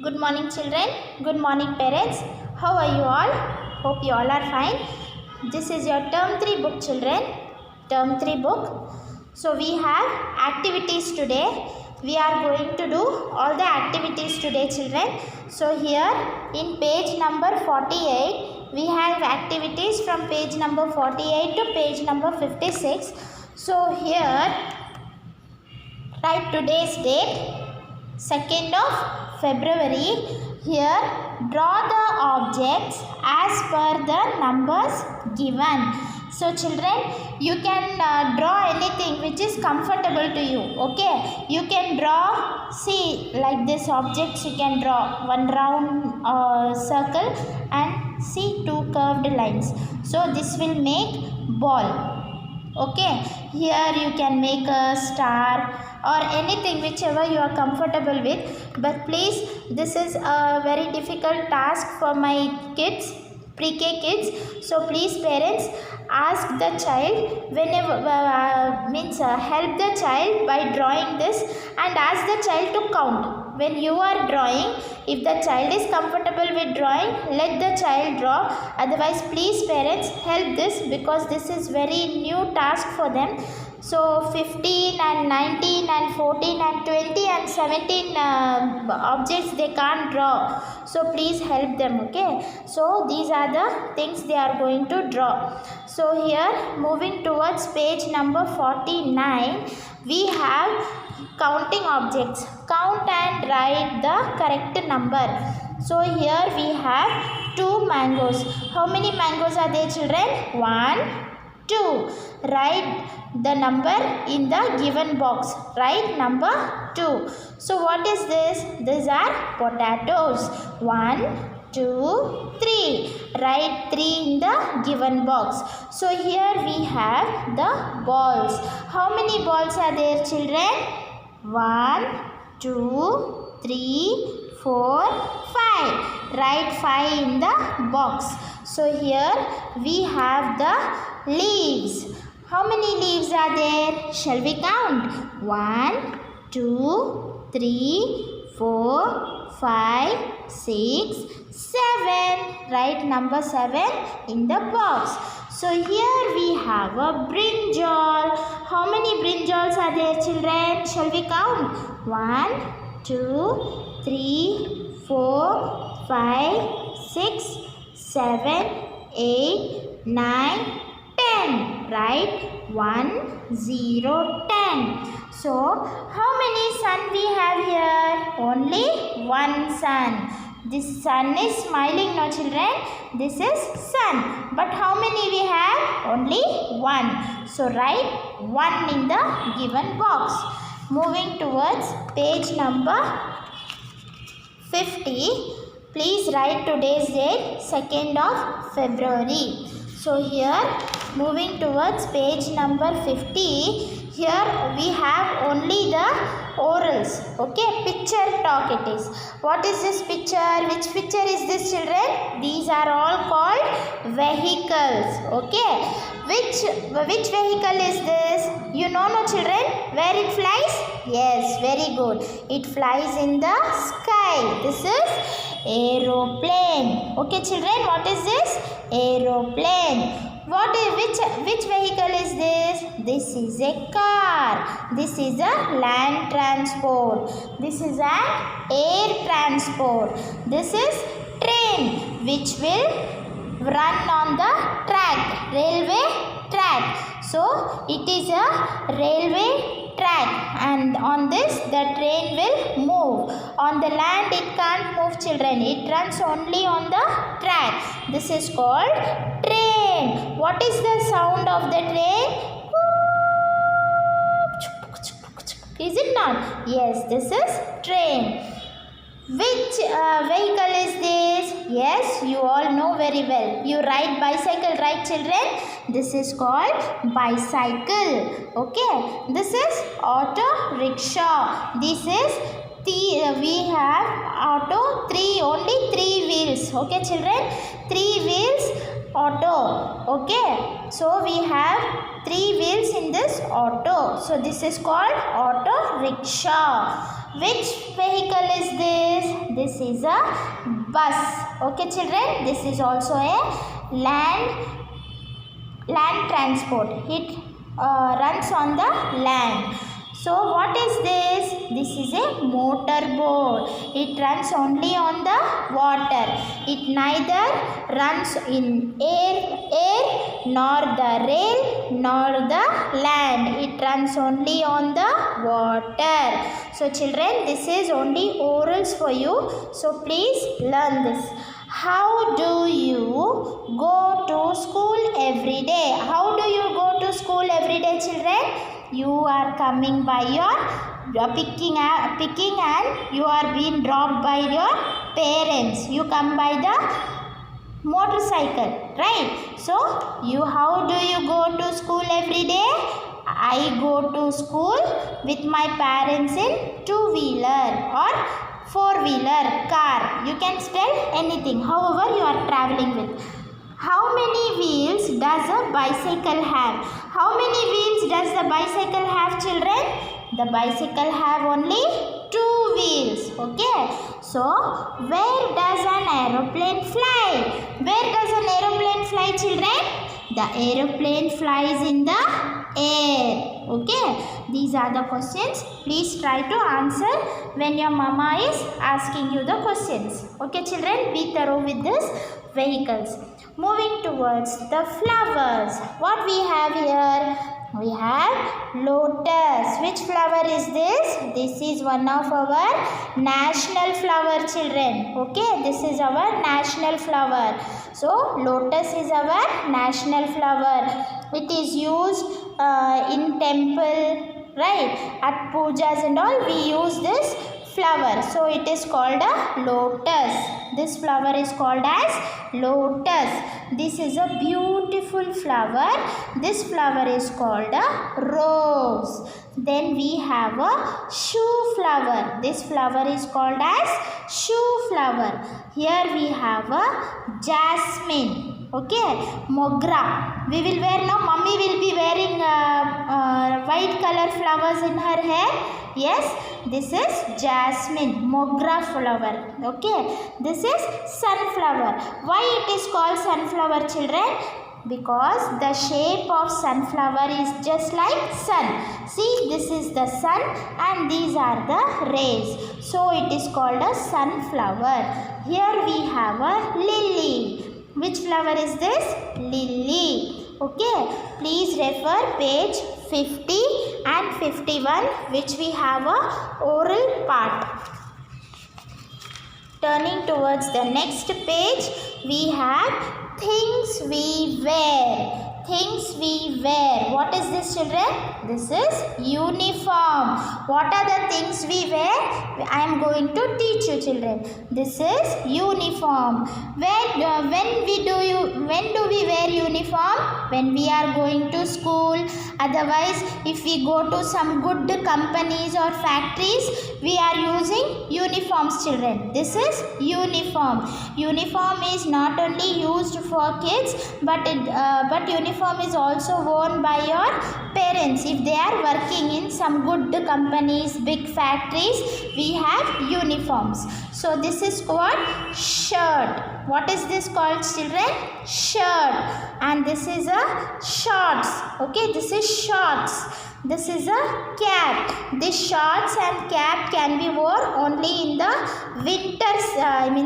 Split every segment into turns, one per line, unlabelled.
Good morning children, good morning parents. How are you all? Hope you all are fine. This is your term 3 book children, term 3 book. So we have activities today. We are going to do all the activities today children. So here in page number 48, we have activities from page number 48 to page number 56. So here write today's date, 2nd of February. Here draw the objects as per the numbers given. So children, you can draw anything which is comfortable to you. Okay, you can draw, see like this objects you can draw one round circle and see two curved lines. So this will make ball. Okay, here you can make a star or anything whichever you are comfortable with, but please, this is a very difficult task for my kids, pre-K kids. So please parents, ask the child whenever help the child by drawing this and ask the child to count. When you are drawing, if the child is comfortable with drawing, let the child draw. Otherwise, please parents, help this because this is very new task for them. So 15 and 19 and 14 and 20 and 17 objects they can't draw. So please help them. Okay. So these are the things they are going to draw. So here moving towards page number 49, we have counting objects. Count and write the correct number. So here we have 2 mangoes. How many mangoes are there children? 1, 2. Write the number in the given box. Write number 2. So what is this? These are potatoes. 1, 2, 3. Write 3 in the given box. So here we have the balls. How many balls are there children? 1, 2, 3, 4, 5. Write 5 in the box. So here we have the leaves. How many leaves are there? Shall we count? 1, 2, 3, 4, 5, 6, 7. Write number 7 in the box. So here we have a brinjal. How many brinjals are there children? Shall we count? 1, 2, 3, 4, 5, 6, 7, 8, 9, 10. Write 1, 0, 10. So how many sun we have here? Only one sun. This sun is smiling, no children? This is sun. But how many we have? Only one. So write 1 in the given box. Moving towards page number 50. Please write today's date, 2nd of February. So here, moving towards page number 50, here we have only the orals. Okay, picture talk it is. What is this picture? Which picture is this children? These are all called vehicles. Okay, which vehicle is this? You know no children? Where it flies? Yes, very good. It flies in the sky. This is aeroplane. Okay children, what is this? Aeroplane. Which vehicle is this? This is a car. This is a land transport. This is an air transport. This is train which will run on the track, railway track. So it is a railway track and on this the train will move. On the land it can't move children. It runs only on the track. This is called train. What is the sound of the train? Is it not? Yes, this is train. Which vehicle is this? Yes, you all know very well. You ride bicycle, right children? This is called bicycle. Okay. This is auto rickshaw. This is we have auto only 3 wheels. Okay children? 3 wheels auto. Okay. So we have 3 wheels in this auto. So this is called auto rickshaw. Which vehicle is this? This is a bus. Okay children, this is also a land transport. It runs on the land. So what is this? This is a motor boat. It runs only on the water. It neither runs in air nor the rail nor the land. It runs only on the water. So children, this is only orals for you. So please learn this. How do you go to school every day? How do you go to school every day children? You are coming by your picking and you are being dropped by your parents. You come by the motorcycle, right? So how do you go to school every day? I go to school with my parents in two-wheeler or four-wheeler car. You can spell anything, however you are traveling with. How many wheels does a bicycle have? How many wheels does the bicycle have children? The bicycle have only two wheels. Okay. So, where does an aeroplane fly? Where does an aeroplane fly children? The aeroplane flies in the air. Okay. These are the questions. Please try to answer when your mama is asking you the questions. Okay children, be thorough with this vehicles. Moving towards the flowers. What we have here? We have lotus. Which flower is this? This is one of our national flower children. Okay, this is our national flower. So, lotus is our national flower. It is used in temple, right? At pujas and all we use this flower. So, it is called a lotus. This flower is called as lotus. This is a beautiful flower. This flower is called a rose. Then we have a shoe flower. This flower is called as shoe flower. Here we have a jasmine. Okay, mogra. We will wear now. Mummy will be wearing white color flowers in her hair. Yes, this is jasmine, mogra flower. Okay, this is sunflower. Why it is called sunflower children? Because the shape of sunflower is just like sun. See, this is the sun and these are the rays. So it is called a sunflower. Here we have a lily. Which flower is this? Lily. Okay, please refer page 50 and 51 which we have a oral part. Turning towards the next page, we have things we wear. Things we wear. What is this children? This is uniform. What are the things we wear? I am going to teach you children. This is uniform. When do we wear uniform? When we are going to school. Otherwise, if we go to some good companies or factories, we are using uniforms children. This is uniform. Uniform is not only used for kids but uniform is also worn by your parents. If they are working in some good companies, big factories, we have uniforms. So this is called shirt. What is this called children? Shirt. And this is a shorts. Okay, this is shorts. This is a cap. This shorts and cap can be worn only in the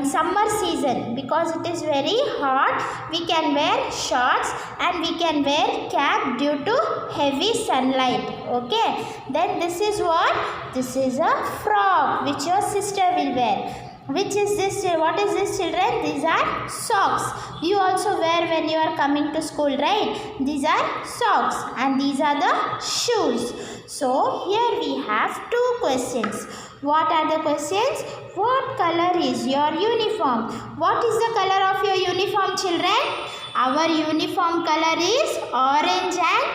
summer season, because it is very hot. We can wear shorts and we can wear cap due to heavy sunlight. Okay. Then this is what? This is a frock which your sister will wear. Which is this? What is this children? These are socks. You also wear when you are coming to school, right? These are socks and these are the shoes. So here we have two questions. What are the questions? What color is your uniform? What is the color of your uniform children? Our uniform color is orange and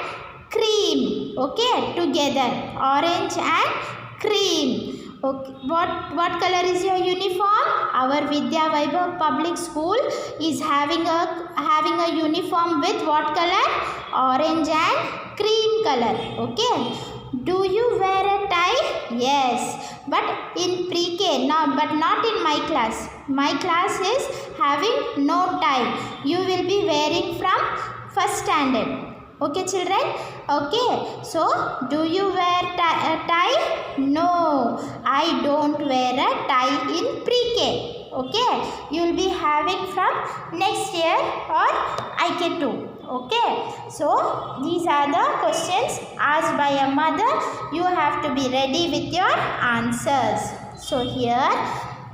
cream. Okay, together. Orange and cream. Okay. What color is your uniform? Our Vidya Vaibhav Public School is having a uniform with what color? Orange and cream color. Okay. Do you wear a tie? Yes, but in pre-K, no, but not in my class. My class is having no tie. You will be wearing from first standard. Okay, children? Okay, so do you wear tie? No, I don't wear a tie in pre-K. Okay, you will be having from next year or IK2. Okay, so these are the questions asked by a mother. You have to be ready with your answers. So here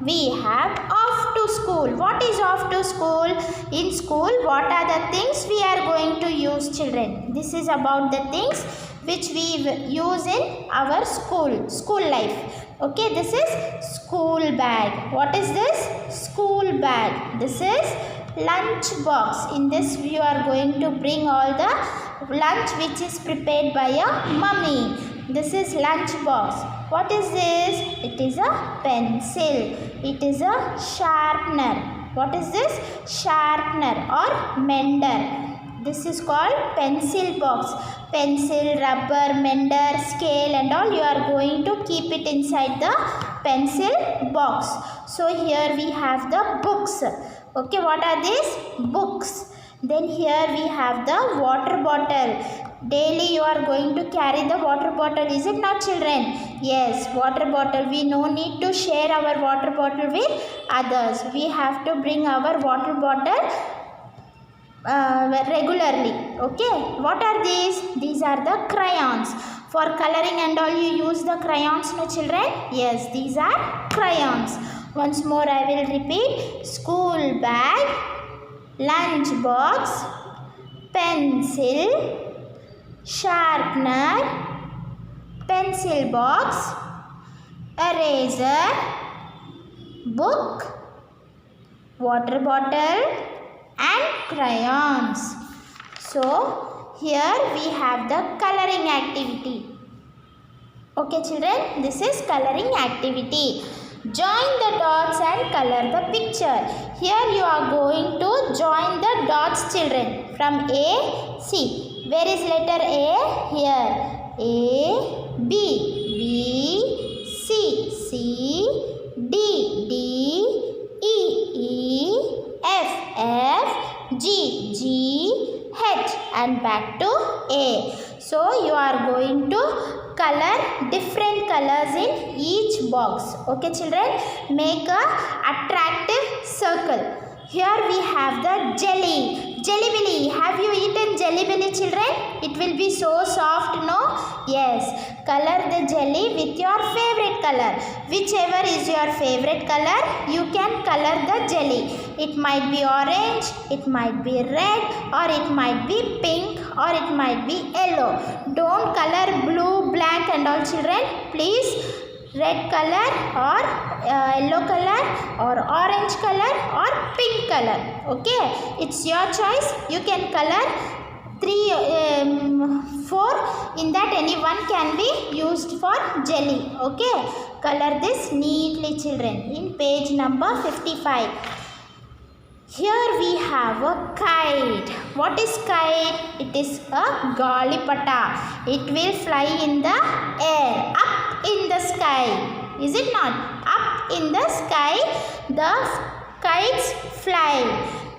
we have off to school. What is off to school? In school, what are the things we are going to use, children? This is about the things which we use in our school life. Okay, this is school bag. What is this? School bag. This is lunch box. In this you are going to bring all the lunch which is prepared by a mummy. This is lunch box. What is this? It is a pencil. It is a sharpener. What is this? Sharpener or mender. This is called pencil box. Pencil, rubber, mender, scale and all, you are going to keep it inside the pencil box. So here we have the books. Okay, what are these? Books. Then here we have the water bottle. Daily you are going to carry the water bottle. Is it not, children? Yes, water bottle. We no need to share our water bottle with others. We have to bring our water bottle regularly. Okay, what are these? These are the crayons. For coloring and all you use the crayons, no, children? Yes, these are crayons. Once more I will repeat. School bag, lunch box, pencil, sharpener, pencil box, eraser, book, water bottle and crayons. So here we have the coloring activity. Okay, children, this is coloring activity. Join the dots and color the picture. Here you are going to join the dots, children, from A, C. Where is letter A? Here. A, B, B, C, C, D, D, E, E, F, F, G, G, H and back to A. So you are going to color different colors in each box. Okay, children, make a attractive circle. Here we have the jelly. Jelly-belly. Have you eaten jelly-belly, children? It will be so soft, no? Yes. Color the jelly with your favorite color. Whichever is your favorite color, you can color the jelly. It might be orange, it might be red, or it might be pink, or it might be yellow. Don't color blue, black and all, children. Please red color or yellow color or orange color or pink color. Okay, it's your choice. You can color 4. In that any one can be used for jelly. Okay, color this neatly, children, in page number 55. Here we have a kite. What is kite? It is a galipata. It will fly in the air, up in the sky. Is it not? Up in the sky, the kites fly.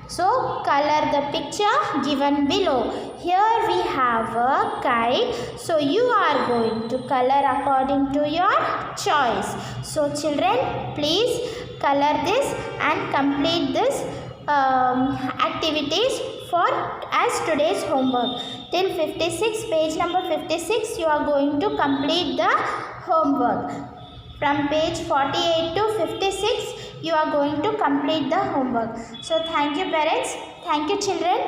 So, color the picture given below. Here we have a kite. So, you are going to color according to your choice. So, children, please color this and complete this activities for as today's homework. Till 56, page number 56, you are going to complete the homework. From page 48 to 56, you are going to complete the homework. So, thank you, parents. Thank you, children.